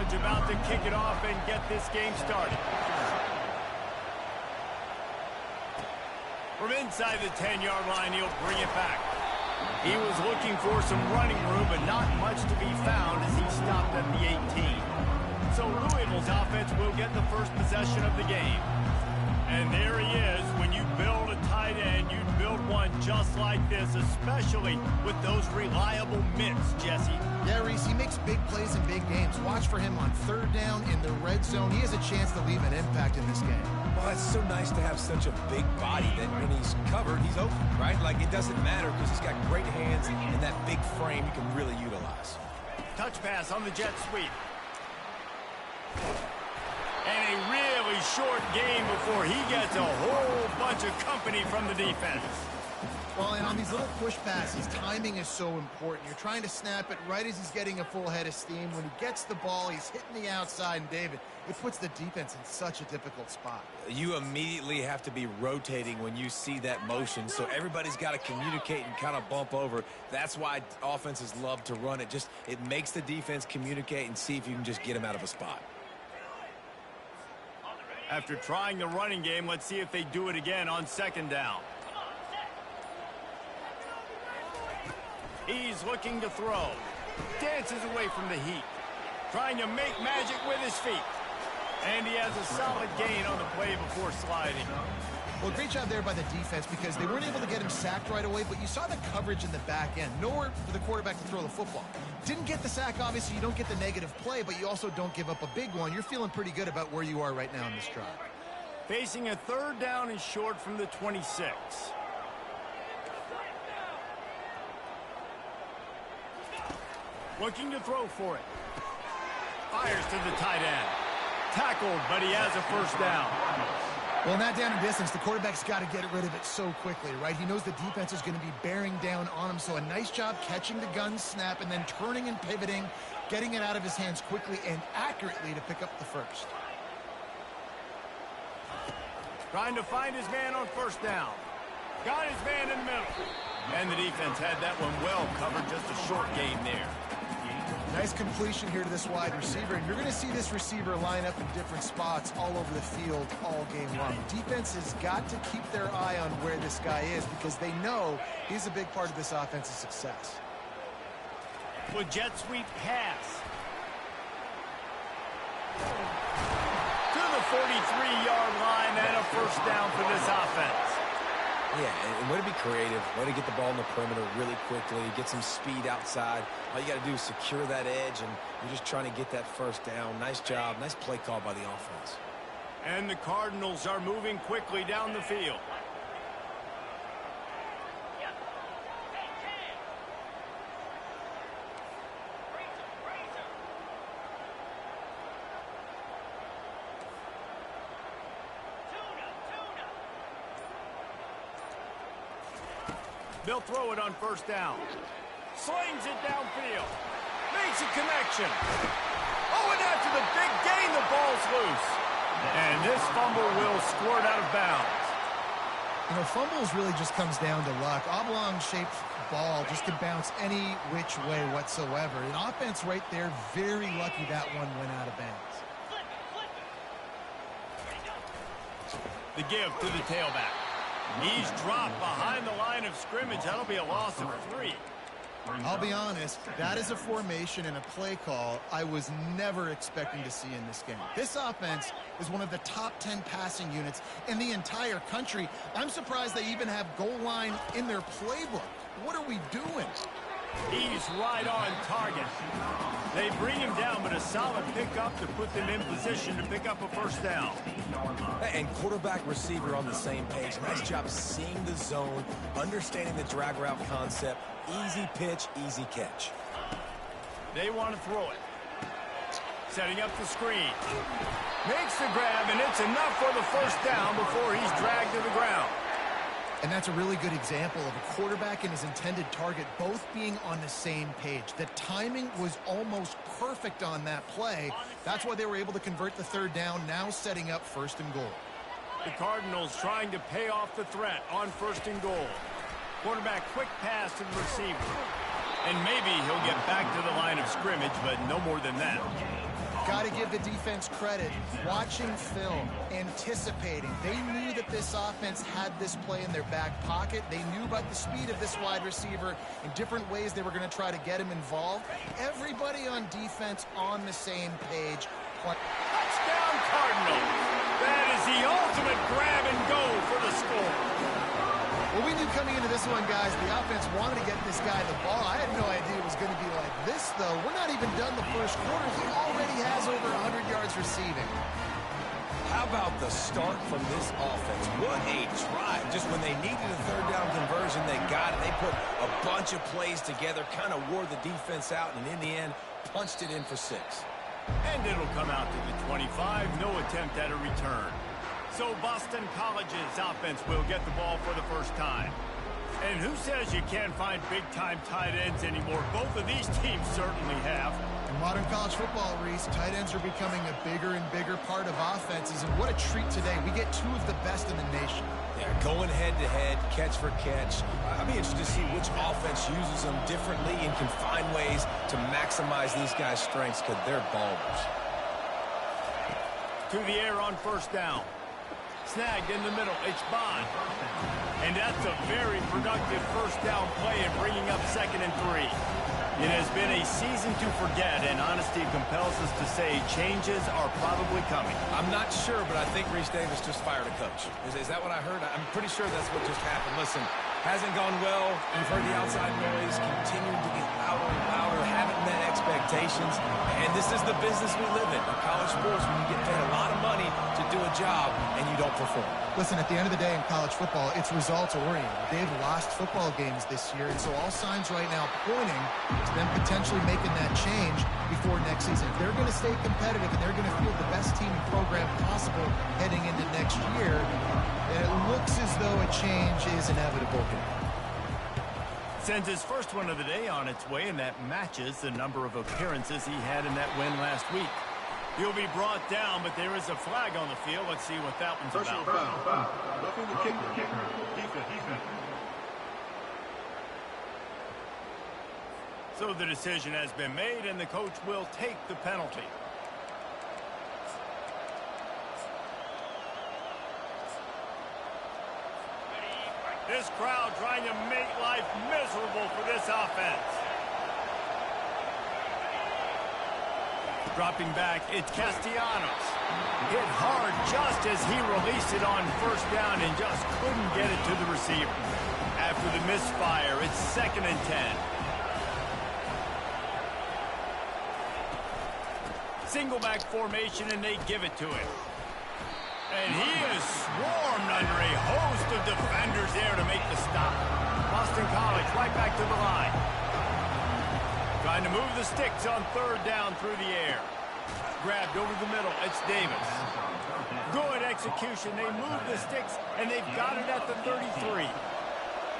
College about to kick it off and get this game started. From inside the 10-yard line, he'll bring it back. He was looking for some running room, but not much to be found as he stopped at the 18. So Louisville's offense will get the first possession of the game. And there he is. When you build a tight end, you build one just like this, especially with those reliable mitts, Jesse. Yeah, Reese, he makes big plays in big games. Watch for him on third down in the red zone. He has a chance to leave an impact in this game. Well, it's so nice to have such a big body that when he's covered, he's open, right? Like, it doesn't matter because he's got great hands and that big frame he can really utilize. Touch pass on the jet sweep. And a really short game before he gets a whole bunch of company from the defense. Well, and on these little push passes, timing is so important. You're trying to snap it right as he's getting a full head of steam. When he gets the ball, he's hitting the outside, and David, it puts the defense in such a difficult spot. You immediately have to be rotating when you see that motion, so everybody's got to communicate and kind of bump over. That's why offenses love to run it. It makes the defense communicate and see if you can just get him out of a spot. After trying the running game, let's see if they do it again on second down. He's looking to throw. Dances away from the heat. Trying to make magic with his feet. And he has a solid gain on the play before sliding. Well, great job there by the defense because they weren't able to get him sacked right away, but you saw the coverage in the back end. Nowhere for the quarterback to throw the football. Didn't get the sack, obviously. You don't get the negative play, but you also don't give up a big one. You're feeling pretty good about where you are right now in this drive. Facing a third down and short from the 26. Looking to throw for it. Fires to the tight end. Tackled, but he has a first down. Well, in that down and distance, the quarterback's got to get rid of it so quickly, right? He knows the defense is going to be bearing down on him, so a nice job catching the gun snap and then turning and pivoting, getting it out of his hands quickly and accurately to pick up the first. Trying to find his man on first down. Got his man in the middle. And the defense had that one well covered, just a short gain there. Nice completion here to this wide receiver, and you're going to see this receiver line up in different spots all over the field all game long. The defense has got to keep their eye on where this guy is because they know he's a big part of this offense's success. With jet sweep pass. To the 43-yard line and a first down for this offense. Yeah, and way to be creative, way to get the ball in the perimeter really quickly, get some speed outside. All you got to do is secure that edge, and you're just trying to get that first down. Nice job, nice play call by the offense. And the Cardinals are moving quickly down the field. They'll throw it on first down. Slings it downfield. Makes a connection. Oh, and after the big gain, the ball's loose. And this fumble will squirt out of bounds. You know, fumbles really just comes down to luck. Oblong-shaped ball just can bounce any which way whatsoever. An offense right there, very lucky that one went out of bounds. The give to the tailback. He's dropped behind the line of scrimmage. That'll be a loss of 3. I'll be honest, that is a formation and a play call I was never expecting to see in this game. This offense is one of the top 10 passing units in the entire country. I'm surprised they even have goal line in their playbook. What are we doing? He's right on target. They bring him down, but a solid pickup to put them in position to pick up a first down. And quarterback receiver on the same page. Nice job seeing the zone, understanding the drag route concept. Easy pitch, easy catch. They want to throw it. Setting up the screen. Makes the grab, and it's enough for the first down before he's dragged to the ground. And that's a really good example of a quarterback and his intended target both being on the same page. The timing was almost perfect on that play. That's why they were able to convert the third down, now setting up first and goal. The Cardinals trying to pay off the threat on first and goal. Quarterback quick pass to the receiver. And maybe he'll get back to the line of scrimmage, but no more than that. Got to give the defense credit. Watching film, anticipating. They knew that this offense had this play in their back pocket. They knew about the speed of this wide receiver and different ways they were going to try to get him involved. Everybody on defense on the same page. Touchdown Cardinals. That is the ultimate grab and go for the score. Well, we knew coming into this one, guys, the offense wanted to get this guy the ball. I had no idea it was going to be like this, though. We're not even done the first quarter. He already has over 100 yards receiving. How about the start from this offense? What a drive. Just when they needed a third down conversion, they got it. They put a bunch of plays together, kind of wore the defense out, and in the end, punched it in for 6. And it'll come out to the 25. No attempt at a return. So Boston College's offense will get the ball for the first time. And who says you can't find big-time tight ends anymore? Both of these teams certainly have. In modern college football, Reese, tight ends are becoming a bigger and bigger part of offenses. And what a treat today. We get 2 of the best in the nation. Yeah, going head-to-head, catch for catch. I'd be interested to see which offense uses them differently and can find ways to maximize these guys' strengths because they're ballers. To the air on first down. Snagged in the middle. It's Bond. And that's a very productive first down play in bringing up 2nd and 3. It has been a season to forget, and honesty compels us to say changes are probably coming. I'm not sure, but I think Reese Davis just fired a coach. Is that what I heard? I'm pretty sure that's what just happened. Listen, hasn't gone well. You've heard the outside noise, continuing to get louder and louder, haven't met expectations. And this is the business we live in college sports, when you get paid a lot of money to do a job and you don't perform. Listen, at the end of the day in college football, it's results-oriented. They've lost football games this year, and so all signs right now pointing to them potentially making that change before next season. If they're going to stay competitive and they're going to field the best team and program possible heading into next year, then it looks as though a change is inevitable here. Sends his first one of the day on its way, and that matches the number of appearances he had in that win last week. He'll be brought down, but there is a flag on the field. Let's see what that one's about. Foul. Roughing the kicker. Defense. So the decision has been made, and the coach will take the penalty. This crowd trying to make life miserable for this offense. Dropping back, it's Castellanos. Hit hard just as he released it on first down and just couldn't get it to the receiver. After the misfire, it's 2nd and 10. Single back formation, and they give it to him. And he is swarmed under a host of defenders there to make the stop. Boston College right back to the line. Trying to move the sticks on 3rd down through the air. Grabbed over the middle. It's Davis. Good execution. They move the sticks, and they've got it at the 33.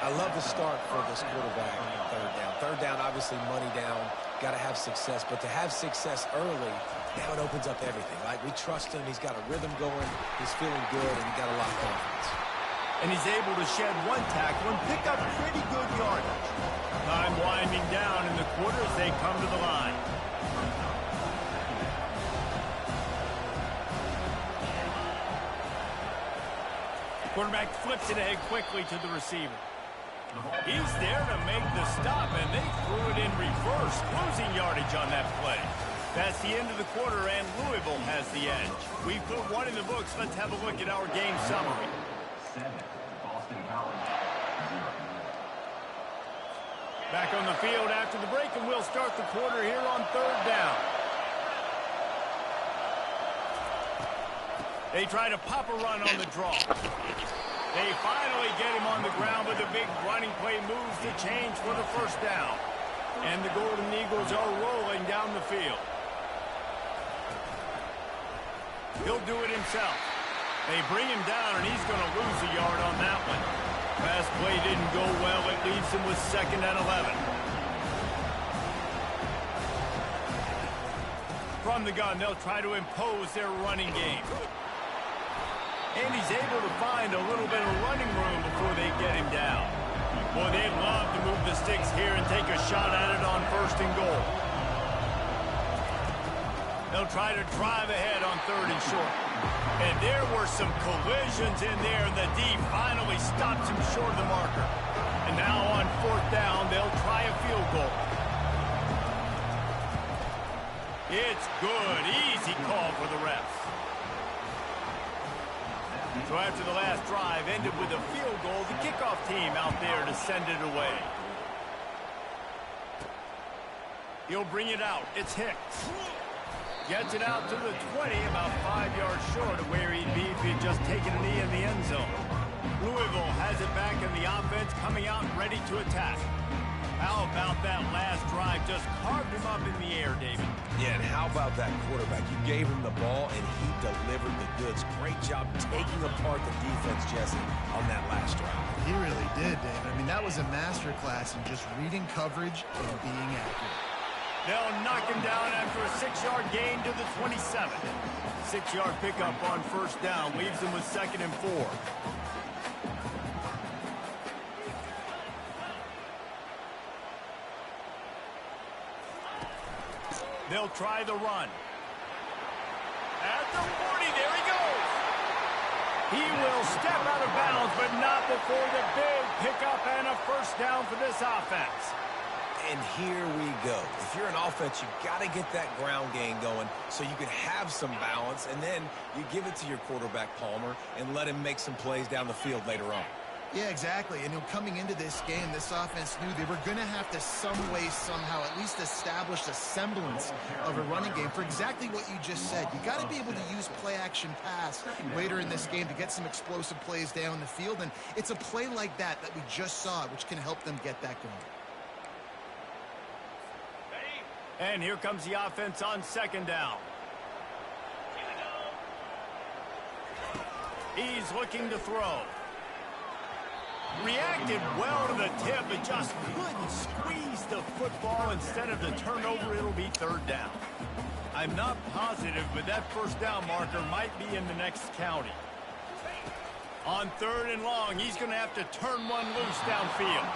I love the start for this quarterback on 3rd down. 3rd down, obviously money down. Got to have success. But to have success early, now it opens up everything. Like, we trust him. He's got a rhythm going. He's feeling good, and he got a lot of confidence. And he's able to shed one tackle and pick up pretty good yardage. Time winding down in the quarter as they come to the line. Quarterback flips it ahead quickly to the receiver. He's there to make the stop, and they threw it in reverse, losing yardage on that play. That's the end of the quarter, and Louisville has the edge. We've put one in the books. Let's have a look at our game summary. Back on the field after the break, and we'll start the quarter here on 3rd down. They try to pop a run on the draw. They finally get him on the ground, but the big running play moves the change for the first down. And the Golden Eagles are rolling down the field. He'll do it himself. They bring him down, and he's going to lose a yard on that one. Pass play didn't go well. It leaves him with 2nd and 11. From the gun, they'll try to impose their running game. And he's able to find a little bit of running room before they get him down. Boy, they'd love to move the sticks here and take a shot at it on 1st and goal. They'll try to drive ahead on 3rd and short. And there were some collisions in there, and the D finally stops him short of the marker. And now on 4th down, they'll try a field goal. It's good. Easy call for the refs. So after the last drive ended with a field goal, the kickoff team out there to send it away. He'll bring it out. It's Hicks. Gets it out to the 20, about 5 yards short of where he'd be if he'd just taken a knee in the end zone. Louisville has it back in the offense, coming out ready to attack. How about that last drive? Just carved him up in the air, David. Yeah, and how about that quarterback? You gave him the ball, and he delivered the goods. Great job taking apart the defense, Jesse, on that last drive. He really did, David. I mean, that was a masterclass in just reading coverage and being accurate. They'll knock him down after a 6-yard gain to the 27. 6-yard pickup on 1st down leaves them with 2nd and 4. They'll try the run. At the 40, there he goes. He will step out of bounds, but not before the big pickup and a 1st down for this offense. And here we go. If you're an offense, you got to get that ground game going so you can have some balance, and then you give it to your quarterback, Palmer, and let him make some plays down the field later on. Yeah, exactly. And coming into this game, this offense knew they were going to have to some way, somehow, at least establish a semblance of a running game for exactly what you just said. You got to be able to use play-action pass later in this game to get some explosive plays down the field. And it's a play like that that we just saw, which can help them get that going. And here comes the offense on 2nd down. He's looking to throw. Reacted well to the tip, but just couldn't squeeze the football. Instead of the turnover, it'll be 3rd down. I'm not positive, but that 1st down marker might be in the next county. On 3rd and long, he's going to have to turn one loose downfield.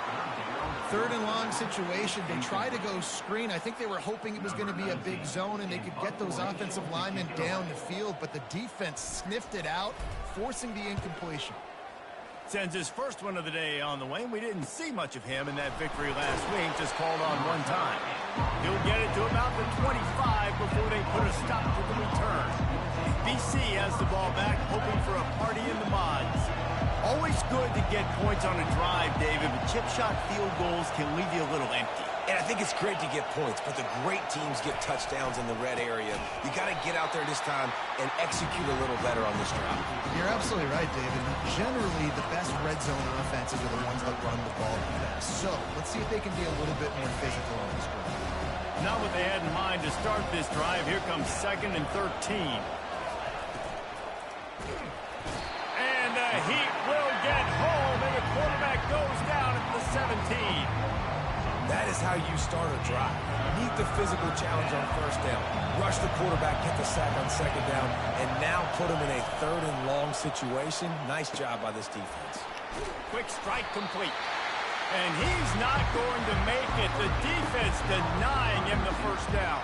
3rd and long situation. They try to go screen. I think they were hoping it was going to be a big zone and they could get those offensive linemen down the field, but the defense sniffed it out, forcing the incompletion. Sends his first one of the day on the way. We didn't see much of him in that victory last week, just called on one time. He'll get it to about the 25 before they put a stop to the return. BC has the ball back, hoping for a party in the mods. Always good to get points on a drive, David, but chip shot field goals can leave you a little empty. And I think it's great to get points, but the great teams get touchdowns in the red area. You got to get out there this time and execute a little better on this drive. You're absolutely right, David. Generally, the best red zone offenses are the ones that run the ball the best. So let's see if they can be a little bit more physical on this drive. Not what they had in mind to start this drive. Here comes 2nd and 13. And the Heat will get home, and the quarterback goes down at the 17. That is how you start a drive. Meet the physical challenge on 1st down. Rush the quarterback, get the sack on 2nd down, and now put him in a 3rd and long situation. Nice job by this defense. Quick strike complete. And he's not going to make it. The defense denying him the 1st down.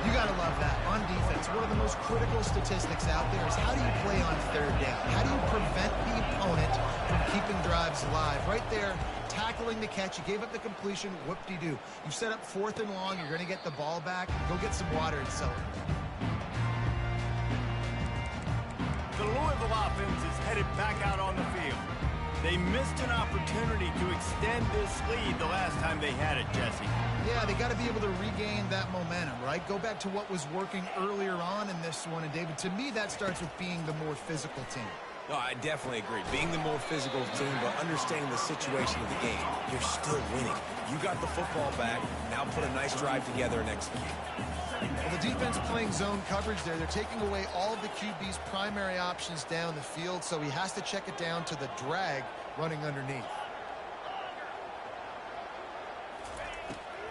You got to love that. On defense, one of the most critical statistics out there is how do you play on 3rd down? How do you prevent the opponent from keeping drives alive? Right there, tackling the catch. You gave up the completion. Whoop-de-doo. You set up 4th and long. You're going to get the ball back. Go get some water and celebrate. The Louisville offense is headed back out on the field. They missed an opportunity to extend this lead the last time they had it, Jesse. Yeah, they got to be able to regain that momentum, right? Go back to what was working earlier on in this one. And, David, to me, that starts with being the more physical team. No, I definitely agree. Being the more physical team, but understanding the situation of the game, you're still winning. You got the football back. Now put a nice drive together and execute. Well, the defense playing zone coverage there. They're taking away all of the QB's primary options down the field, so he has to check it down to the drag running underneath.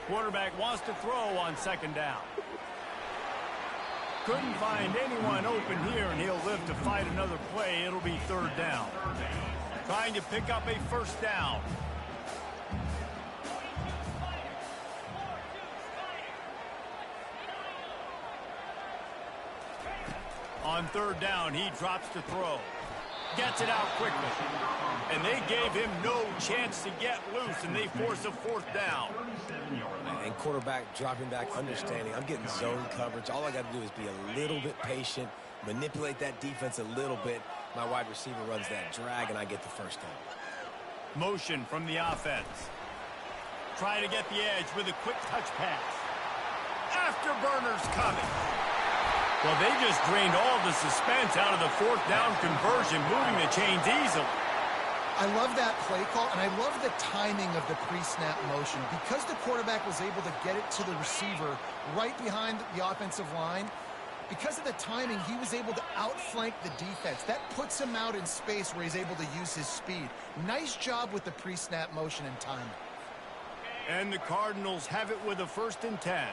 Quarterback wants to throw on 2nd down. Couldn't find anyone open here, and he'll live to fight another play. It'll be 3rd down. Trying to pick up a 1st down. On third down, he drops to throw. Gets it out quickly. And they gave him no chance to get loose, and they force a fourth down. And quarterback dropping back, understanding. I'm getting zone coverage. All I got to do is be a little bit patient, manipulate that defense a little bit. My wide receiver runs that drag, and I get the first down. Motion from the offense. Try to get the edge with a quick touch pass. Afterburners coming. Well, they just drained all the suspense out of the fourth down conversion, moving the chains easily. I love that play call, and I love the timing of the pre-snap motion. Because the quarterback was able to get it to the receiver right behind the offensive line, because of the timing, he was able to outflank the defense. That puts him out in space where he's able to use his speed. Nice job with the pre-snap motion and timing. And the Cardinals have it with a 1st and 10.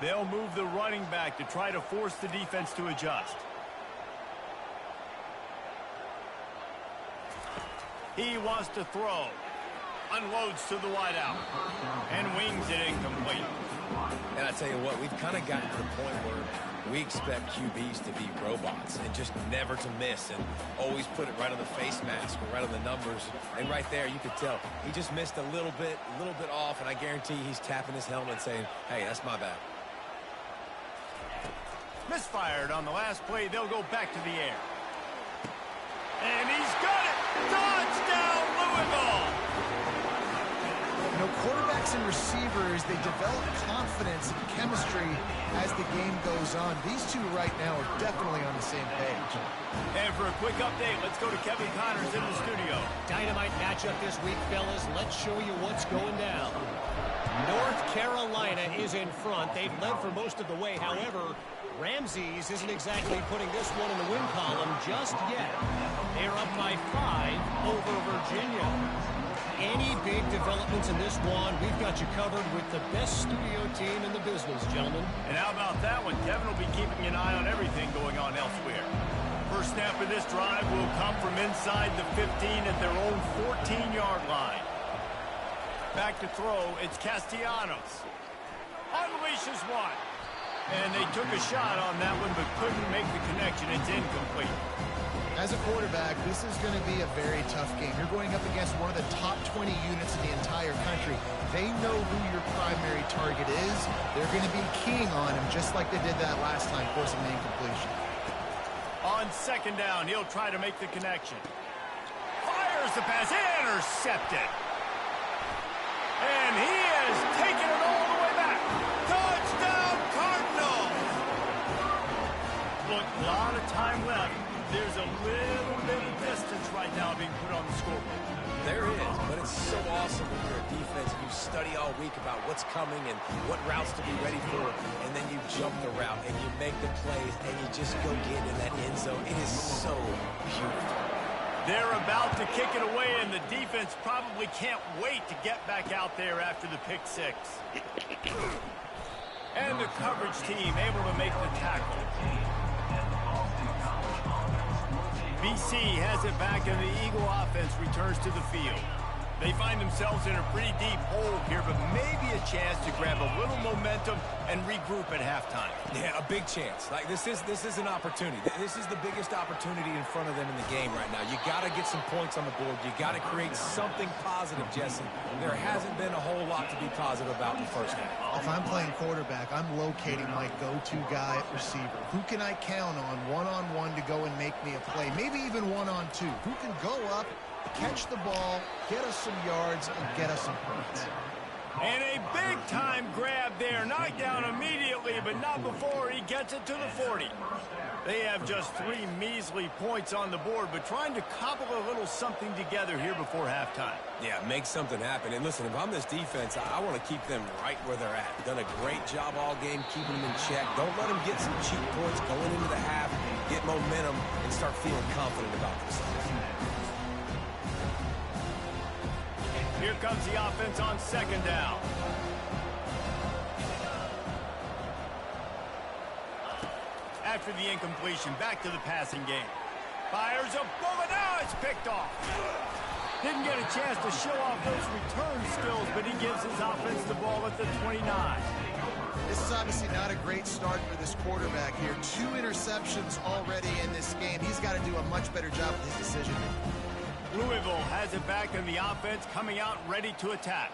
They'll move the running back to try to force the defense to adjust. He wants to throw. Unloads to the wideout. And wings it incomplete. And I tell you what, we've kind of gotten to the point where we expect QBs to be robots and just never to miss and always put it right on the face mask or right on the numbers. And right there, you could tell he just missed a little bit off, and I guarantee he's tapping his helmet saying, hey, that's my bad. Misfired on the last play. They'll go back to the air. And he's got it! Touchdown, Louisville! You know, quarterbacks and receivers, they develop confidence and chemistry as the game goes on. These two right now are definitely on the same page. And for a quick update, let's go to Kevin Connors in the studio. Dynamite matchup this week, fellas. Let's show you what's going down. North Carolina is in front. They've led for most of the way. However, Ramses isn't exactly putting this one in the win column just yet. They're up by 5 over Virginia. Any big developments in this one, we've got you covered with the best studio team in the business, gentlemen. And how about that one? Kevin will be keeping an eye on everything going on elsewhere. First snap of this drive will come from inside the 15 at their own 14-yard line. Back to throw, it's Castellanos. Unleashes one. And they took a shot on that one, but couldn't make the connection. It's incomplete. As a quarterback, this is going to be a very tough game. You're going up against one of the top 20 units in the entire country. They know who your primary target is. They're going to be keying on him just like they did that last time, forcing the incompletion. On second down, he'll try to make the connection. Fires the pass, intercepted. And he has taken it all the way back. Touchdown, Cardinals! Look, a lot of time left. There's a little bit of distance right now being put on the scoreboard. There is, but it's so awesome when you're a defense and you study all week about what's coming and what routes to be ready for, and then you jump the route and you make the plays and you just go get in that end zone. It is so beautiful. They're about to kick it away, and the defense probably can't wait to get back out there after the pick six. And the coverage team able to make the tackle. BC has it back, and the Eagle offense returns to the field. They find themselves in a pretty deep hole here, but maybe a chance to grab a little momentum and regroup at halftime. Yeah, a big chance. Like this is an opportunity. This is the biggest opportunity in front of them in the game right now. You got to get some points on the board. You got to create something positive, Jesse. There hasn't been a whole lot to be positive about in the first half. If I'm playing quarterback, I'm locating my go-to guy at receiver. Who can I count on one-on-one to go and make me a play? Maybe even one-on-two. Who can go up, catch the ball, get us some yards, and get us some points. And a big-time grab there. Knocked down immediately, but not before he gets it to the 40. They have just 3 measly points on the board, but trying to cobble a little something together here before halftime. Yeah, make something happen. And listen, if I'm this defense, I want to keep them right where they're at. Done a great job all game keeping them in check. Don't let them get some cheap points going into the half, get momentum, and start feeling confident about themselves. Here comes the offense on second down. After the incompletion, back to the passing game. Fires a bullet. Now it's picked off. Didn't get a chance to show off those return skills, but he gives his offense the ball at the 29. This is obviously not a great start for this quarterback here. 2 interceptions already in this game. He's got to do a much better job with his decision-making. Louisville has it back in the offense, coming out ready to attack.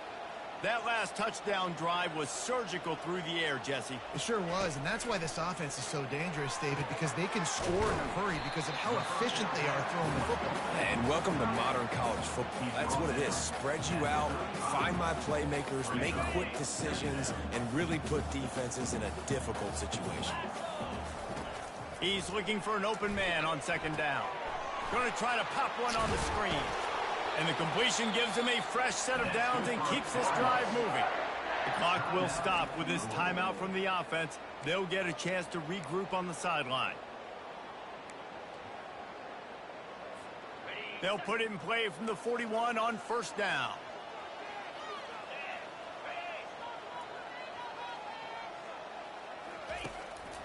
That last touchdown drive was surgical through the air, Jesse. It sure was, and that's why this offense is so dangerous, David, because they can score in a hurry because of how efficient they are throwing the football. And welcome to modern college football. That's what it is. Spread you out, find my playmakers, make quick decisions, and really put defenses in a difficult situation. He's looking for an open man on second down. Going to try to pop one on the screen. And the completion gives him a fresh set of downs and keeps this drive moving. The clock will stop with this timeout from the offense. They'll get a chance to regroup on the sideline. They'll put it in play from the 41 on first down.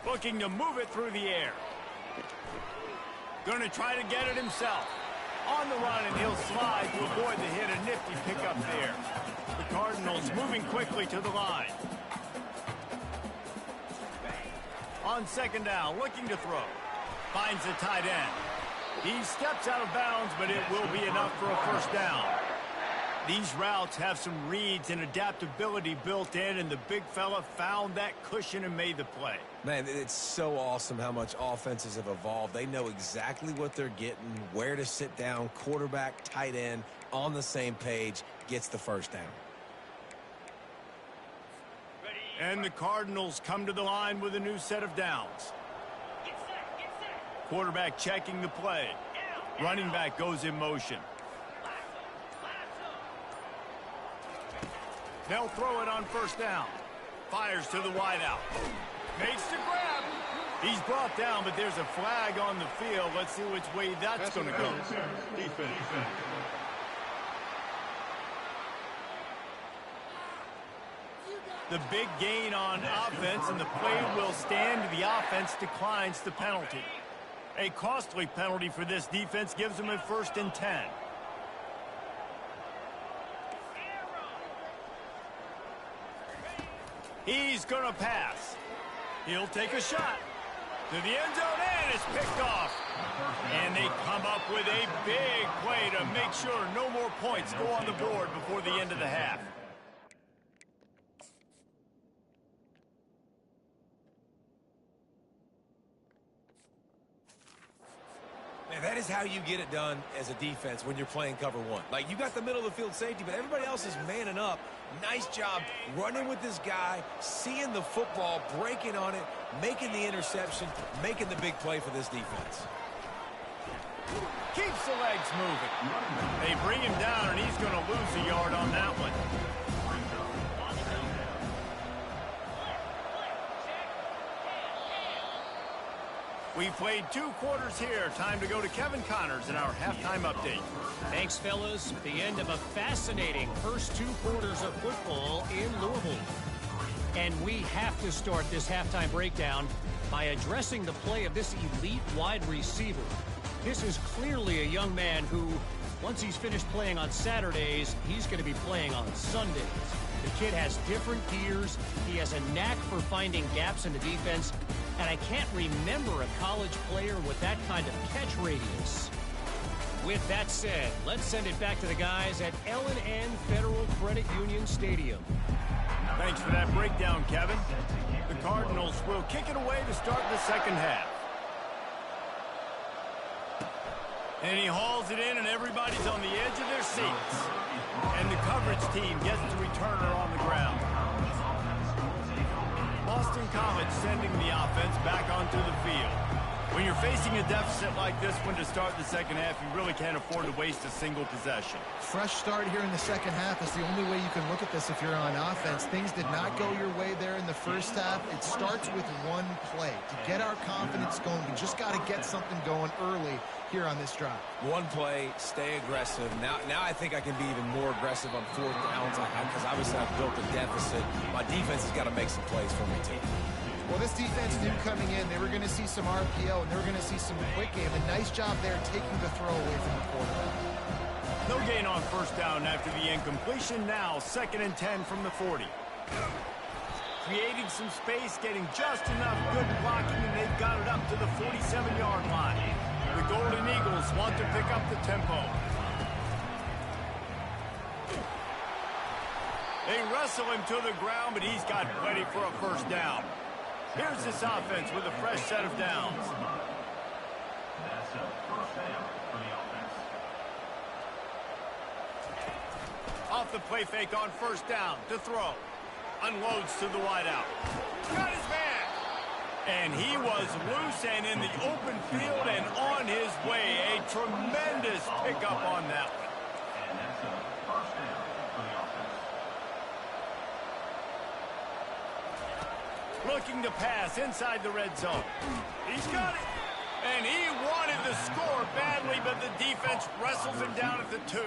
Looking to move it through the air. Going to try to get it himself. On the run, and he'll slide to avoid the hit. A nifty pickup there. The Cardinals moving quickly to the line. On second down, looking to throw. Finds the tight end. He steps out of bounds, but it will be enough for a first down. These routes have some reads and adaptability built in, and the big fella found that cushion and made the play. Man, it's so awesome how much offenses have evolved. They know exactly what they're getting, where to sit down, quarterback, tight end, on the same page, gets the first down. And the Cardinals come to the line with a new set of downs. Quarterback checking the play. Running back goes in motion. They'll throw it on first down. Fires to the wideout. Makes the grab. He's brought down, but there's a flag on the field. Let's see which way that's going to go. Defense. The big gain on offense, and the play will stand. The offense declines the penalty. A costly penalty for this defense gives them a 1st and 10. He's going to pass. He'll take a shot to the end zone, and it's picked off. And they come up with a big play to make sure no more points go on the board before the end of the half. Man, that is how you get it done as a defense when you're playing cover one. Like, you got the middle of the field safety, but everybody else is manning up. Nice job running with this guy, seeing the football, breaking on it, making the interception, making the big play for this defense. Keeps the legs moving. They bring him down, and he's going to lose a yard on that one. We've played 2 quarters here. Time to go to Kevin Connors in our halftime update. Thanks, fellas. The end of a fascinating first 2 quarters of football in Louisville. And we have to start this halftime breakdown by addressing the play of this elite wide receiver. This is clearly a young man who, once he's finished playing on Saturdays, he's going to be playing on Sundays. The kid has different gears. He has a knack for finding gaps in the defense. And I can't remember a college player with that kind of catch radius. With that said, let's send it back to the guys at L&N Federal Credit Union Stadium. Thanks for that breakdown, Kevin. The Cardinals will kick it away to start the second half. And he hauls it in, and everybody's on the edge of their seats. And the coverage team gets the returner on the ground. Boston College sending the offense back onto the field. When you're facing a deficit like this one to start the second half, you really can't afford to waste a single possession. Fresh start here in the second half is the only way you can look at this if you're on offense. Things did not go your way there in the first half. It starts with one play. To get our confidence going, we just got to get something going early here on this drive. One play, stay aggressive. Now I think I can be even more aggressive on 4th downs because obviously I've built a deficit. My defense has got to make some plays for me, too. Well, this defense knew coming in they were going to see some RPO and they were going to see some quick game. A nice job there taking the throw away from the quarterback. No gain on first down after the incompletion. Now 2nd and 10 from the 40. Creating some space, getting just enough good blocking, and they've got it up to the 47-yard line. The Golden Eagles want to pick up the tempo. They wrestle him to the ground, but he's got plenty for a first down. Here's this offense with a fresh set of downs. That's a first down for the offense. Off the play fake on first down to throw. Unloads to the wideout. Got his man. And he was loose and in the open field and on his way. A tremendous pickup on that one. And that's a first down for the offense. Looking to pass inside the red zone. He's got it. And he wanted the score badly, but the defense wrestles him down at the 2.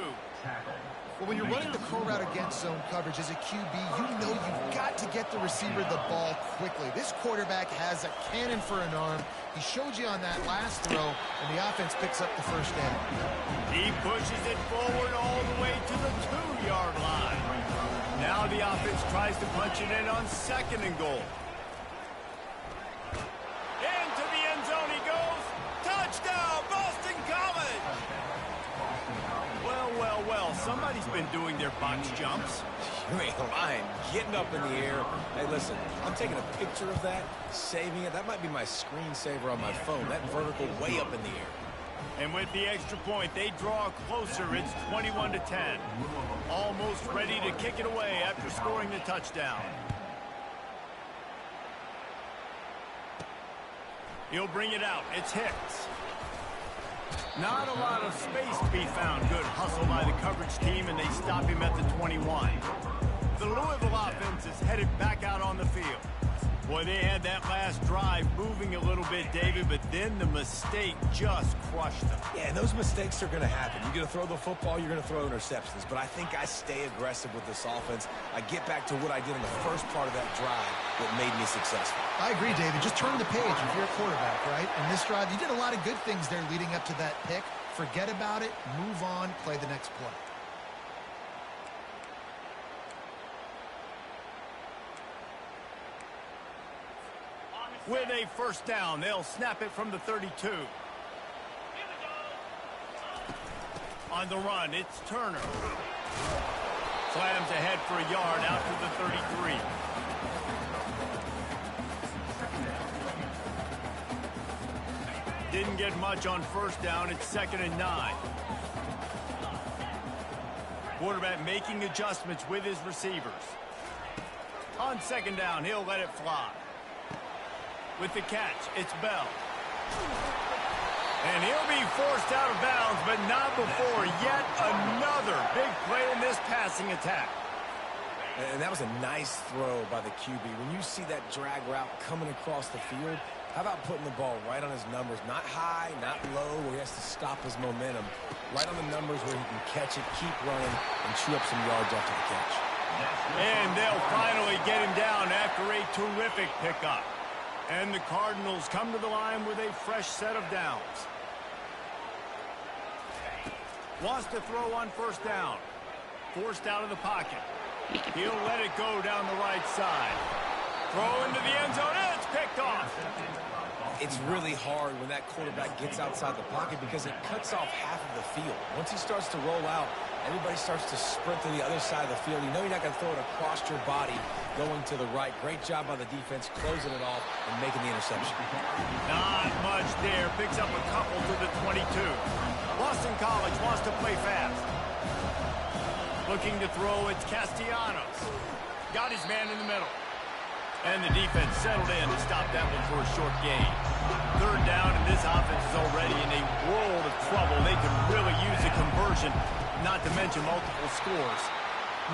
Well, when you're running the curl route against zone coverage as a QB, you know you've got to get the receiver the ball quickly. This quarterback has a cannon for an arm. He showed you on that last throw, and the offense picks up the first down. He pushes it forward all the way to the 2-yard line. Now the offense tries to punch it in on 2nd and goal. Into the end zone he goes. Touchdown, Boston College! Well, somebody's been doing their box jumps. You ain't lying. Getting up in the air. Hey, listen, I'm taking a picture of that, saving it. That might be my screensaver on my phone. That vertical way up in the air. And with the extra point, they draw closer. It's 21-10. Almost ready to kick it away after scoring the touchdown. He'll bring it out. It's Hicks. Not a lot of space to be found. Good hustle by the coverage team, and they stop him at the 21. The Louisville offense is headed back out on the field. Boy, they had that last drive moving a little bit, David, but then the mistake just crushed them. Yeah, and those mistakes are going to happen. You're going to throw the football, you're going to throw interceptions. But I think I stay aggressive with this offense. I get back to what I did in the first part of that drive that made me successful. I agree, David. Just turn the page if you're a quarterback, right? In this drive, you did a lot of good things there leading up to that pick. Forget about it, move on, play the next play. With a first down, they'll snap it from the 32. On the run, it's Turner. Slams ahead for a yard out to the 33. Didn't get much on first down. It's 2nd and 9. Quarterback making adjustments with his receivers. On 2nd down, he'll let it fly. With the catch, it's Bell. And he'll be forced out of bounds, but not before yet another big play in this passing attack. And that was a nice throw by the QB. When you see that drag route coming across the field, how about putting the ball right on his numbers? Not high, not low, where he has to stop his momentum. Right on the numbers where he can catch it, keep running, and chew up some yards after the catch. And they'll finally get him down after a terrific pickup. And the Cardinals come to the line with a fresh set of downs. Wants to throw on first down. Forced out of the pocket. He'll let it go down the right side. Throw into the end zone, and it's picked off. It's really hard when that quarterback gets outside the pocket because it cuts off half of the field. Once he starts to roll out, everybody starts to sprint to the other side of the field. You know you're not going to throw it across your body going to the right. Great job by the defense closing it off and making the interception. Not much there. Picks up a couple to the 22. Boston College wants to play fast. Looking to throw, it's Castellanos. Got his man in the middle. And the defense settled in to stop that one for a short gain. 3rd down, and this offense is already in a world of trouble. They could really use a conversion, not to mention multiple scores.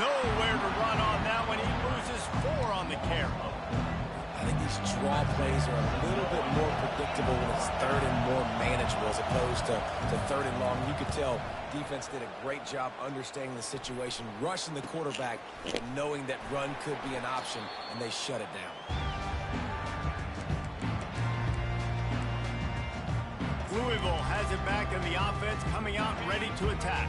Nowhere to run on that one. He loses 4 on the carry. I think these draw plays are a little bit more predictable when it's 3rd and more manageable as opposed to 3rd and long. You could tell defense did a great job understanding the situation, rushing the quarterback, and knowing that run could be an option, and they shut it down. Louisville has it back in the offense, coming out ready to attack.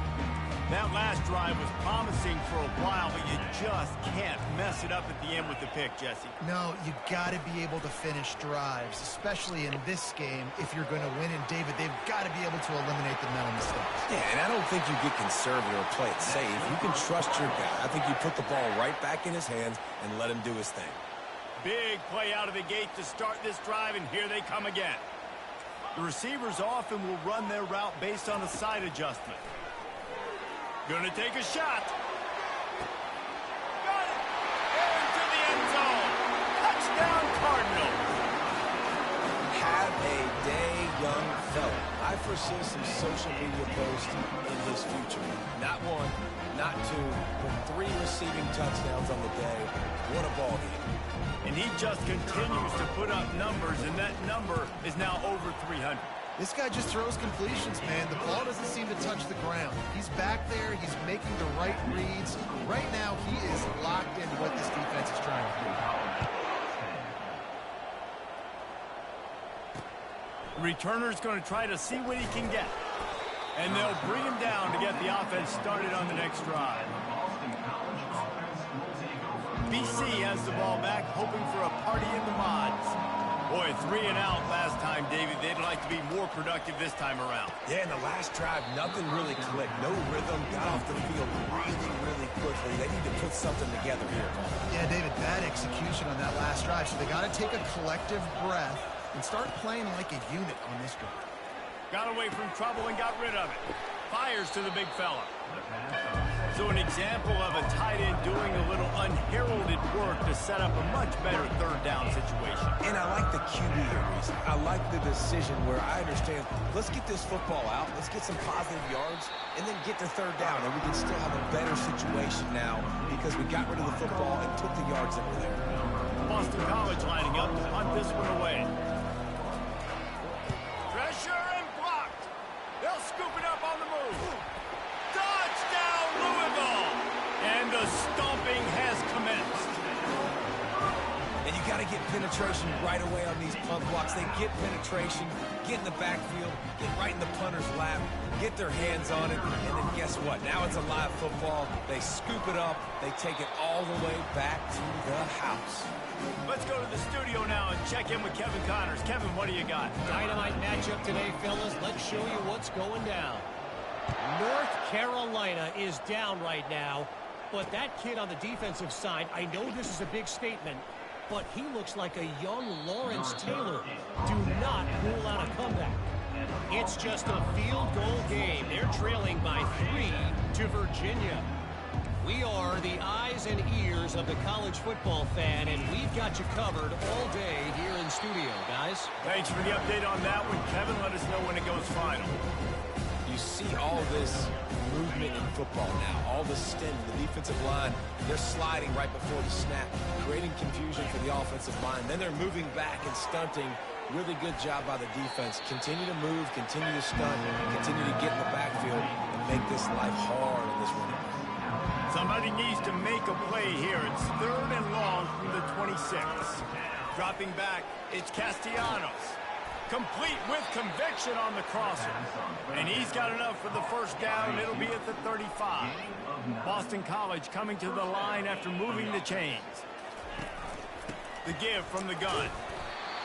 That last drive was promising for a while, but you just can't mess it up at the end with the pick, Jesse. No, you got to be able to finish drives, especially in this game if you're going to win. And, David, they've got to be able to eliminate the mental mistakes. Yeah, and I don't think you get conservative or play it safe. You can trust your guy. I think you put the ball right back in his hands and let him do his thing. Big play out of the gate to start this drive, and here they come again. The receivers often will run their route based on a side adjustment. Gonna take a shot. Got it. Into the end zone. Touchdown, Cardinals. Have a day, young fella. I foresee some social media posts in his future. Not one, not two, but 3 receiving touchdowns on the day. What a ball game. And he just continues to put up numbers, and that number is now over 300. This guy just throws completions, man. The ball doesn't seem to touch the ground. He's back there. He's making the right reads. Right now, he is locked into what this defense is trying to The returner's going to try to see what he can get. And they'll bring him down to get the offense started on the next drive. BC has the ball back, hoping for a party in the mods. Boy, 3 and out last time, David. They'd like to be more productive this time around. Yeah, in the last drive, nothing really clicked. No rhythm, got off the field really quickly. They need to put something together here. Yeah, David, bad execution on that last drive. So they got to take a collective breath and start playing like a unit on this drive. Got away from trouble and got rid of it. Fires to the big fella. So an example of a tight end doing a little unheralded work to set up a much better third down situation. And I like the QB here, Reese. I like the decision where I understand, let's get this football out, let's get some positive yards, and then get to third down, and we can still have a better situation now because we got rid of the football and took the yards that were there. Boston College lining up to punt this one away. Pressure and blocked. They'll scoop it up on the move. Touchdown, Louisville! And the stomping has commenced. And you got to get penetration right away on these punt blocks. They get penetration, get in the backfield, get right in the punter's lap, get their hands on it, and then guess what? Now it's a live football. They scoop it up. They take it all the way back to the house. Let's go to the studio now and check in with Kevin Connors. Kevin, what do you got? Dynamite matchup today, fellas. Let's show you what's going down. North Carolina is down right now, but that kid on the defensive side, I know this is a big statement, but he looks like a young Lawrence Taylor. Do not rule out a comeback. It's just a field goal game. They're trailing by 3 to Virginia. We are the eyes and ears of the college football fan, and we've got you covered all day here in studio, guys. Thanks for the update on that one, Kevin. Let us know when it goes final. You see all this movement in football now, all the stint, the defensive line, they're sliding right before the snap, creating confusion for the offensive line. Then they're moving back and stunting. Really good job by the defense. Continue to move, continue to stunt, continue to get in the backfield and make this life hard in this running back. Somebody needs to make a play here. It's 3rd and long from the 26. Dropping back, it's Castellanos. Complete with conviction on the crosser. And he's got enough for the first down. It'll be at the 35. Boston College coming to the line after moving the chains. The give from the gun.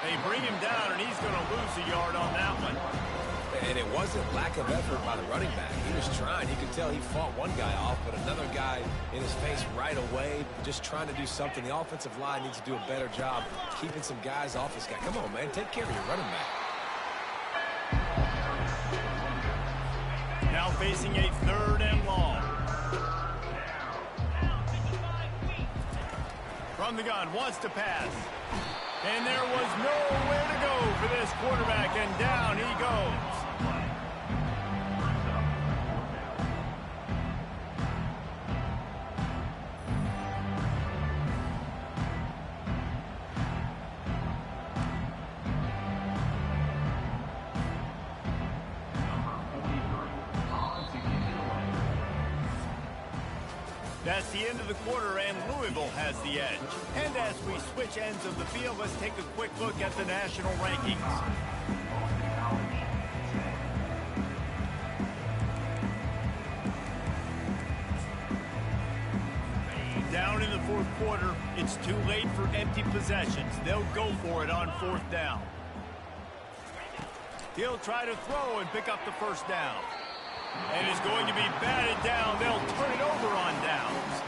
They bring him down, and he's going to lose a yard on that one. And it wasn't lack of effort by the running back. He was trying. You could tell he fought one guy off, but another guy in his face right away, just trying to do something. The offensive line needs to do a better job keeping some guys off his guy. Come on, man. Take care of your running back. Now facing a 3rd and long. From the gun, wants to pass. And there was nowhere to go for this quarterback, and down he goes. That's the end of the quarter, and Louisville has the edge. And as we switch ends of the field, let's take a quick look at the national rankings. quarter, it's too late for empty possessions. They'll go for it on 4th down. He'll try to throw and pick up the first down. And it's going to be batted down. They'll turn it over on downs.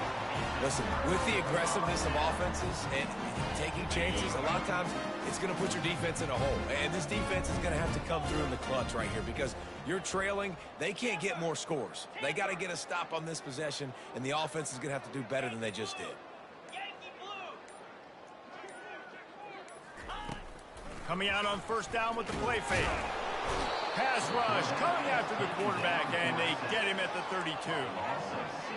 Listen, with the aggressiveness of offenses and taking chances, a lot of times it's going to put your defense in a hole. And this defense is going to have to come through in the clutch right here because you're trailing. They can't get more scores. They got to get a stop on this possession, and the offense is going to have to do better than they just did. Coming out on 1st down with the play fake. Pass rush coming after the quarterback, and they get him at the 32.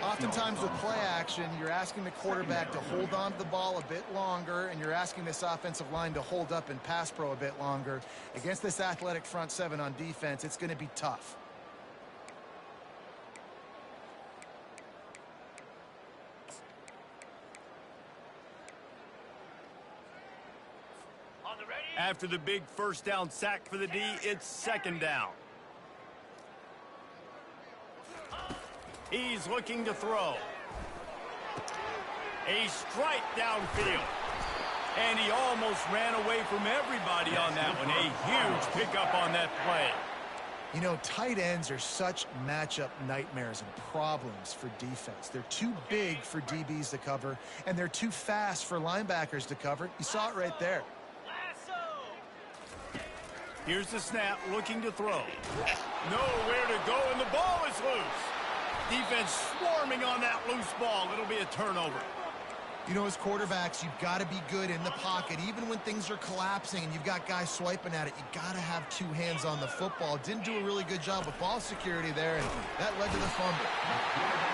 Oftentimes with play action, you're asking the quarterback to hold on to the ball a bit longer, and you're asking this offensive line to hold up in pass pro a bit longer. Against this athletic front seven on defense, it's going to be tough. After the big 1st down sack for the D, it's 2nd down. He's looking to throw. A strike downfield. And he almost ran away from everybody on that one. A huge pickup on that play. You know, tight ends are such matchup nightmares and problems for defense. They're too big for DBs to cover, and they're too fast for linebackers to cover. You saw it right there. Here's the snap, looking to throw. Nowhere to go, and the ball is loose. Defense swarming on that loose ball. It'll be a turnover. You know, as quarterbacks, you've got to be good in the pocket. Even when things are collapsing and you've got guys swiping at it, you got to have 2 hands on the football. Didn't do a really good job with ball security there, and that led to the fumble.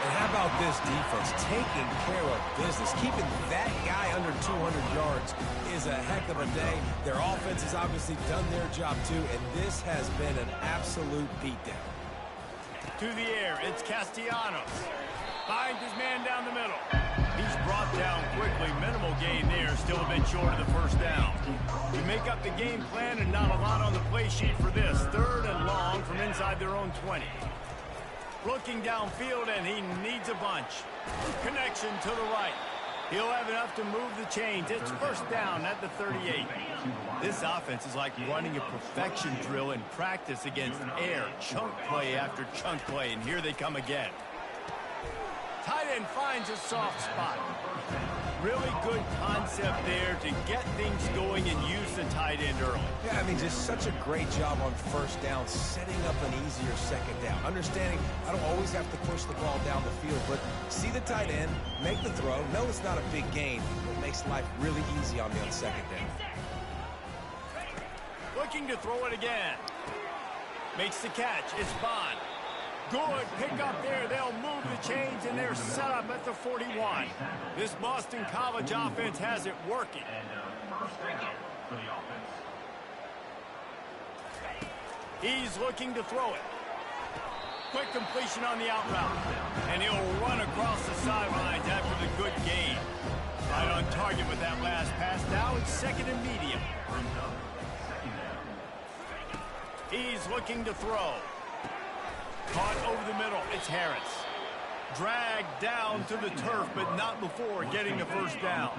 And how about this defense taking care of business? Keeping that guy under 200 yards is a heck of a day. Their offense has obviously done their job too, and this has been an absolute beatdown. To the air, it's Castellanos. Finds his man down the middle. He's brought down quickly. Minimal gain there. Still a bit short of the 1st down. You make up the game plan and not a lot on the play sheet for this. 3rd and long from inside their own 20. Looking downfield, and he needs a bunch. Connection to the right. He'll have enough to move the chains. It's 1st down at the 38. This offense is like running a perfection drill in practice against air. Chunk play after chunk play, and here they come again. Tight end finds a soft spot. Really good concept there to get things going and use the tight end early. Yeah, I mean, just such a great job on 1st down, setting up an easier 2nd down. Understanding I don't always have to push the ball down the field, but see the tight end, make the throw. No, it's not a big gain, but it makes life really easy on me on 2nd down. Looking to throw it again. Makes the catch. It's Bond. Good pickup there. They'll move the chains, and they're set up at the 41. This Boston College offense has it working. He's looking to throw it. Quick completion on the out route. And he'll run across the sidelines after the good gain. Right on target with that last pass. Now it's 2nd and medium. He's looking to throw. Caught over the middle. It's Harris. Dragged down to the turf, but not before getting the 1st down.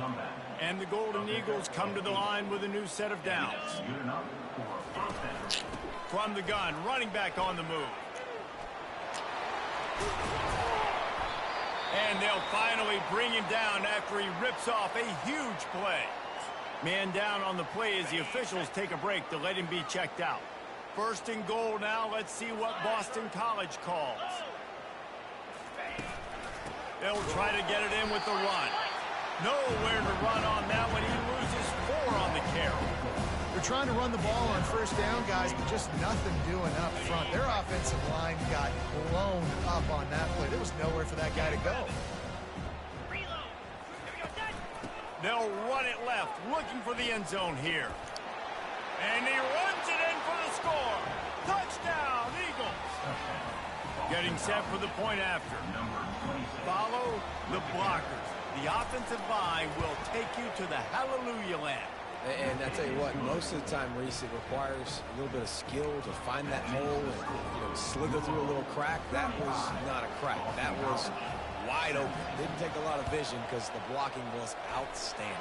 And the Golden Eagles come to the line with a new set of downs. From the gun, running back on the move. And they'll finally bring him down after he rips off a huge play. Man down on the play as the officials take a break to let him be checked out. 1st and goal now. Let's see what Boston College calls. They'll try to get it in with the run. Nowhere to run on that one. He loses 4 on the carry. They're trying to run the ball on 1st down, guys, but just nothing doing up front. Their offensive line got blown up on that play. There was nowhere for that guy to go. They'll run it left, looking for the end zone here. And he runs it in for the score. Touchdown, Eagles. Getting set for the point after. Follow the blockers. The offensive line will take you to the hallelujah land. And I tell you what, most of the time, Reese, it requires a little bit of skill to find that hole and slither through a little crack. That was not a crack. That was wide open. Didn't take a lot of vision because the blocking was outstanding.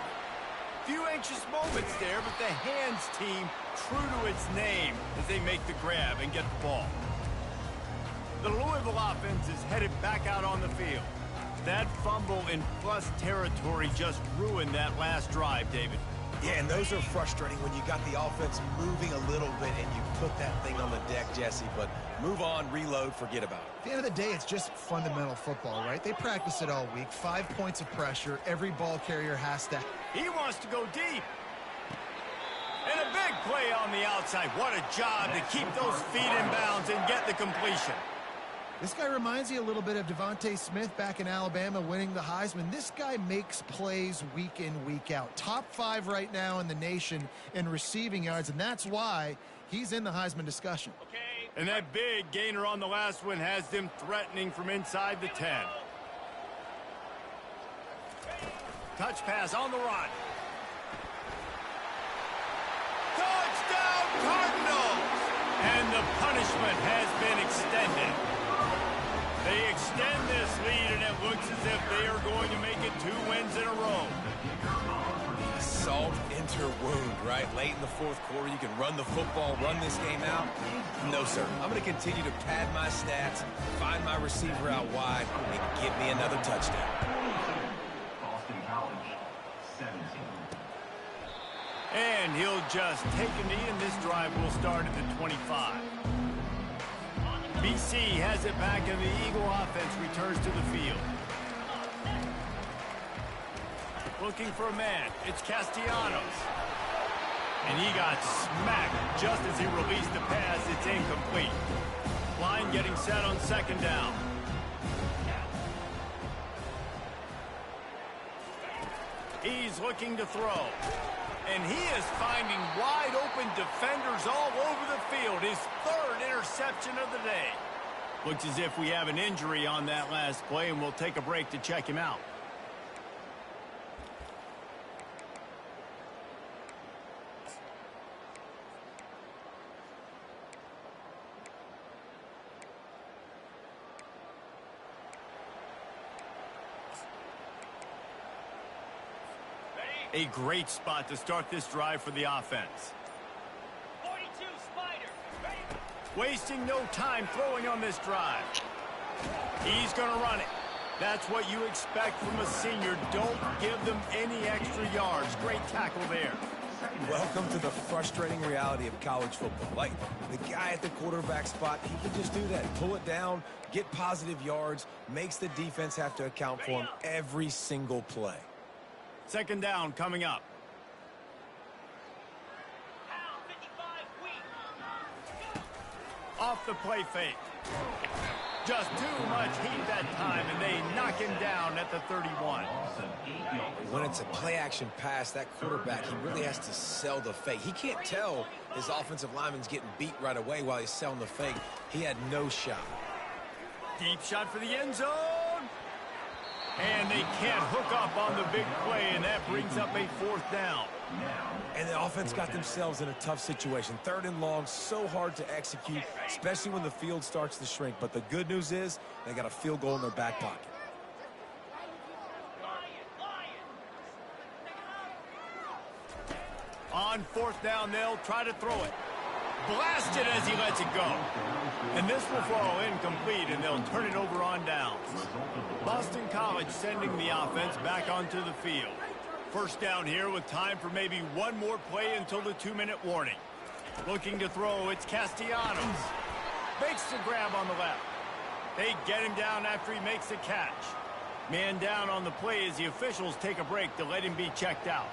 Few anxious moments there, but the hands team true to its name as they make the grab and get the ball. The Louisville offense is headed back out on the field. That fumble in plus territory just ruined that last drive, David. Yeah, and those are frustrating when you got the offense moving a little bit and you put that thing on the deck, Jesse. But move on, reload, forget about it. At the end of the day, it's just fundamental football, right? They practice it all week. 5 points of pressure. Every ball carrier has to. He wants to go deep. And a big play on the outside. What a job to keep those feet in bounds and get the completion. This guy reminds you a little bit of Devontae Smith back in Alabama winning the Heisman. This guy makes plays week in, week out. Top 5 right now in the nation in receiving yards, and that's why he's in the Heisman discussion. And that big gainer on the last one has them threatening from inside the 10. Touch pass on the run. Touchdown Cardinals! And the punishment has been extended. They extend this lead, and it looks as if they are going to make it 2 wins in a row. Salt enter wound, right? Late in the fourth quarter, you can run the football, run this game out. No, sir. I'm going to continue to pad my stats, find my receiver out wide, and give me another touchdown. Boston College, 17. And he'll just take a knee, and this drive will start at the 25. BC has it back, and the Eagle offense returns to the field. Looking for a man. It's Castellanos. And he got smacked just as he released the pass. It's incomplete. Line getting set on second down. He's looking to throw. And he is finding wide open defenders all over the field. His 3rd interception of the day. Looks as if we have an injury on that last play, and we'll take a break to check him out. A great spot to start this drive for the offense. 42 Spider. Wasting no time throwing on this drive. He's going to run it. That's what you expect from a senior. Don't give them any extra yards. Great tackle there. Welcome to the frustrating reality of college football. Like, the guy at the quarterback spot, he can just do that. Pull it down, get positive yards, makes the defense have to account for him every single play. Second down coming up. Off the play fake. Just too much heat that time, and they knock him down at the 31. When it's a play-action pass, that quarterback, he really has to sell the fake. He can't tell his offensive lineman's getting beat right away while he's selling the fake. He had no shot. Deep shot for the end zone. And they can't hook up on the big play, and that brings up a 4th down. And the offense got themselves in a tough situation. 3rd and long, so hard to execute, especially when the field starts to shrink. But the good news is they got a field goal in their back pocket. On 4th down, they'll try to throw it. Blasted as he lets it go. And this will fall incomplete, and they'll turn it over on downs. Boston College sending the offense back onto the field. First down here with time for maybe one more play until the 2-minute warning. Looking to throw, it's Castellanos. Makes the grab on the left. They get him down after he makes the catch. Man down on the play as the officials take a break to let him be checked out.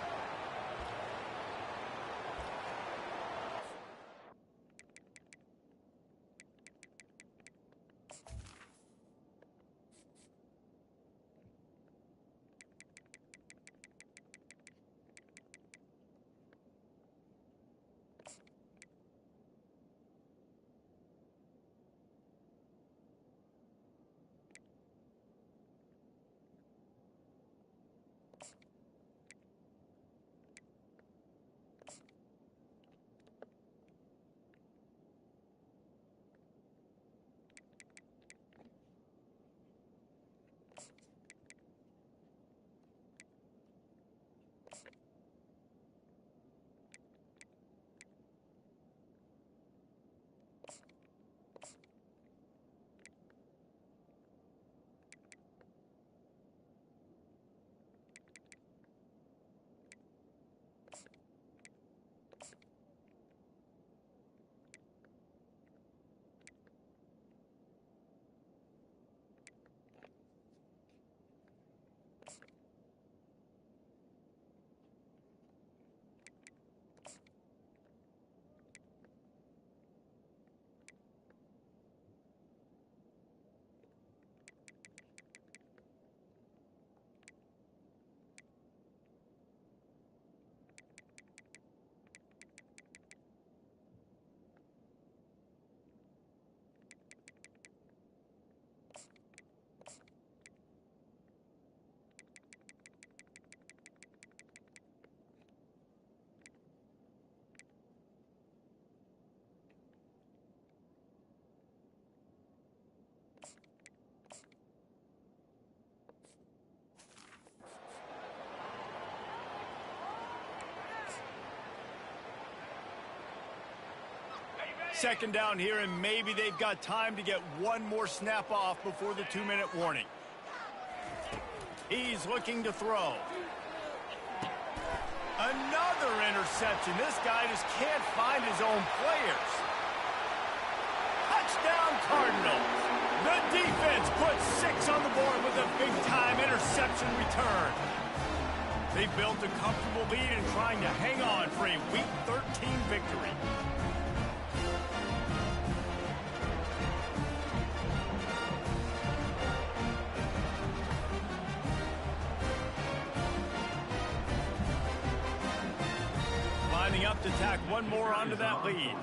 Second down here, and maybe they've got time to get one more snap off before the 2-minute warning. He's looking to throw. Another interception. This guy just can't find his own players. Touchdown, Cardinals. The defense puts 6 on the board with a big-time interception return. They built a comfortable lead and trying to hang on for a Week 13 victory. Lining up to tack one more onto that lead.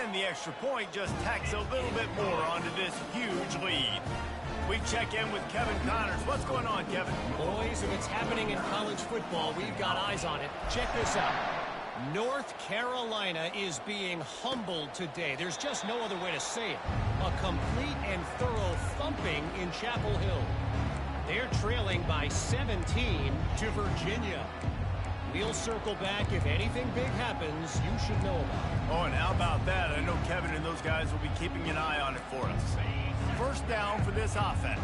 And the extra point just tacks a little bit more onto this huge lead. We check in with Kevin Connors. What's going on, Kevin? Boys, if it's happening in college football, we've got eyes on it. Check this out. North Carolina is being humbled today. There's just no other way to say it. A complete and thorough thumping in Chapel Hill. They're trailing by 17 to Virginia. We'll circle back. If anything big happens, you should know about it. Oh, and how about that? I know Kevin and those guys will be keeping an eye on it for us. First down for this offense.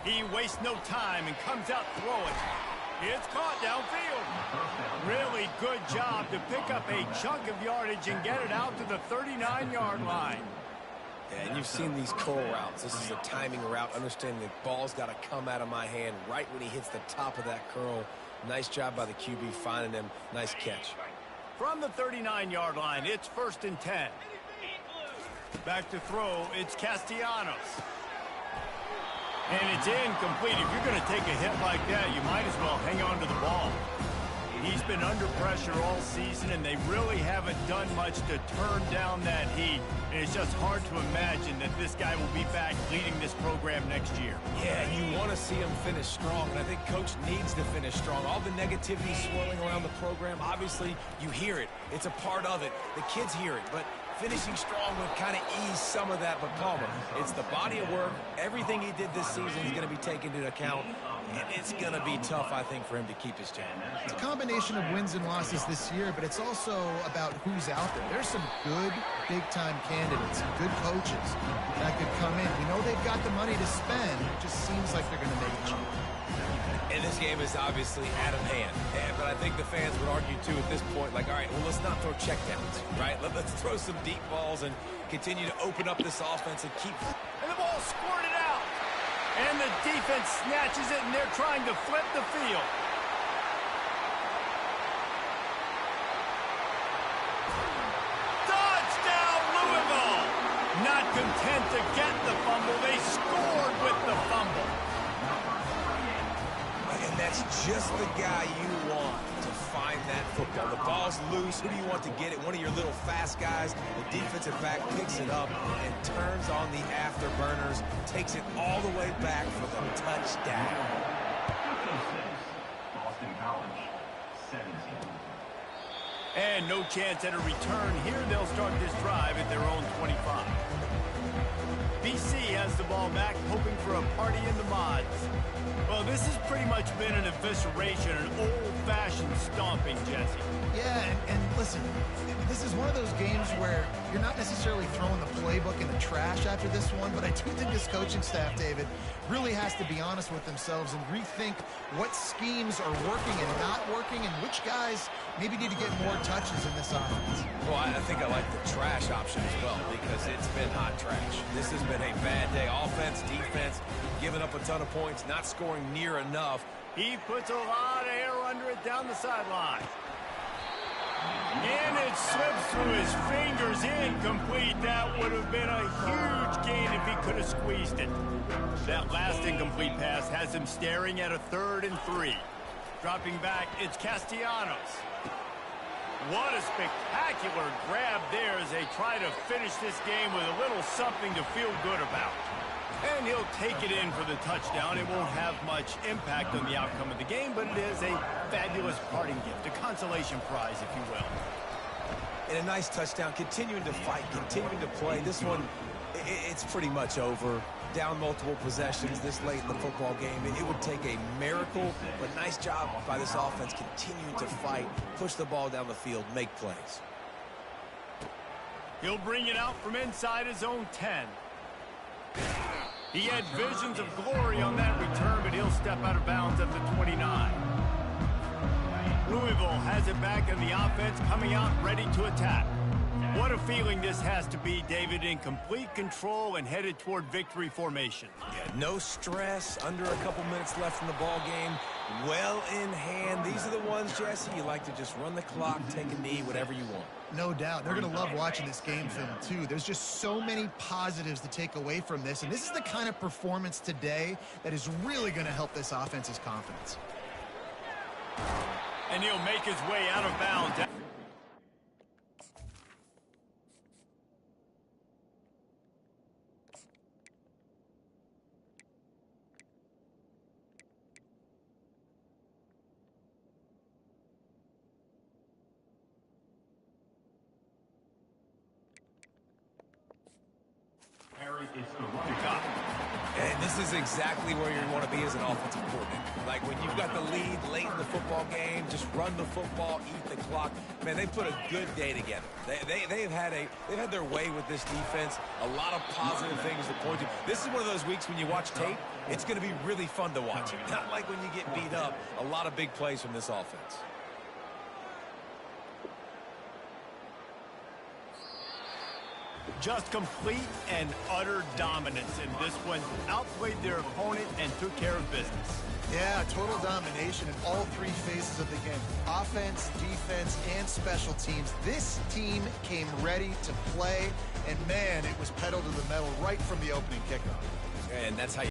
He wastes no time and comes out throwing. It's caught downfield. Really good job to pick up a chunk of yardage and get it out to the 39-yard line. Yeah, and you've seen these curl routes. This is a timing route, understanding the ball's got to come out of my hand right when he hits the top of that curl. Nice job by the QB finding him. Nice catch. From the 39-yard line, it's 1st and 10. Back to throw, it's Castellanos. And it's incomplete. If you're going to take a hit like that, you might as well hang on to the ball. He's been under pressure all season, and they really haven't done much to turn down that heat. And it's just hard to imagine that this guy will be back leading this program next year. Yeah, you want to see him finish strong, and I think Coach needs to finish strong. All the negativity swirling around the program, obviously, you hear it. It's a part of it. The kids hear it, but finishing strong would kind of ease some of that. But Palmer, it's the body of work. Everything he did this season is going to be taken into account. And it's going to be tough, I think, for him to keep his job. It's a combination of wins and losses this year, but it's also about who's out there. There's some good big-time candidates, some good coaches that could come in. We know they've got the money to spend. It just seems like they're going to make it cheap. And this game is obviously out of hand. But I think the fans would argue, too, at this point, like, all right, well, let's not throw checkdowns, right? Let's throw some deep balls and continue to open up this offense and keep... And the ball squirted out. And the defense snatches it, and they're trying to flip the field. Touchdown, Louisville! Not content to get the fumble, they scored with the fumble. And that's just the guy you want to find that football. The ball's loose. Who do you want to get it? One of your little fast guys. The defensive back picks it up and turns on the afterburners, takes it all the way back for the touchdown. Boston College, 17. And no chance at a return here. They'll start this drive at their own 25. BC has the ball back, hoping for a party in the mods. Well, this has pretty much been an evisceration, an old-fashioned stomping, Jesse. Yeah, and listen, this is one of those games where you're not necessarily throwing the playbook in the trash after this one, but I do think this coaching staff, David, really has to be honest with themselves and rethink what schemes are working and not working and which guys maybe need to get more touches in this offense. Well, I think I like the trash option as well because it's been hot trash. This has been a bad day. Offense, defense, giving up a ton of points, not scoring near enough. He puts a lot of air under it down the sideline. And it slips through his fingers, incomplete. That would have been a huge gain if he could have squeezed it. That last incomplete pass has him staring at a 3rd and 3. Dropping back, it's Castellanos. What a spectacular grab there as they try to finish this game with a little something to feel good about. And he'll take it in for the touchdown. It won't have much impact on the outcome of the game, but it is a fabulous parting gift, a consolation prize, if you will. And a nice touchdown, continuing to fight, continuing to play. This one, it's pretty much over. down multiple possessions this late in the football game. It would take a miracle, but nice job by this offense continuing to fight, push the ball down the field, make plays. He'll bring it out from inside his own 10. He had visions of glory on that return, but he'll step out of bounds at the 29. Louisville has it back in the offense, coming out ready to attack. What a feeling this has to be, David, in complete control and headed toward victory formation. Yeah, no stress, under a couple minutes left in the ball game, well in hand. These are the ones, Jesse, you like to just run the clock, take a knee, whatever you want. No doubt. They're going to love watching this game film, too. There's just so many positives to take away from this, and this is the kind of performance today that is really going to help this offense's confidence. And he'll make his way out of bounds. And this is exactly where you want to be as an offensive coordinator. Like when you've got the lead late in the football game, just run the football, eat the clock. Man, they put a good day together. They've had their way with this defense. A lot of positive things to point to. This is one of those weeks when you watch tape, it's going to be really fun to watch. Not like when you get beat up. A lot of big plays from this offense. Just complete and utter dominance in this one. Outplayed their opponent and took care of business. Yeah, total domination in all three phases of the game. Offense, defense, and special teams. This team came ready to play, and man, it was pedal to the metal right from the opening kickoff. And that's how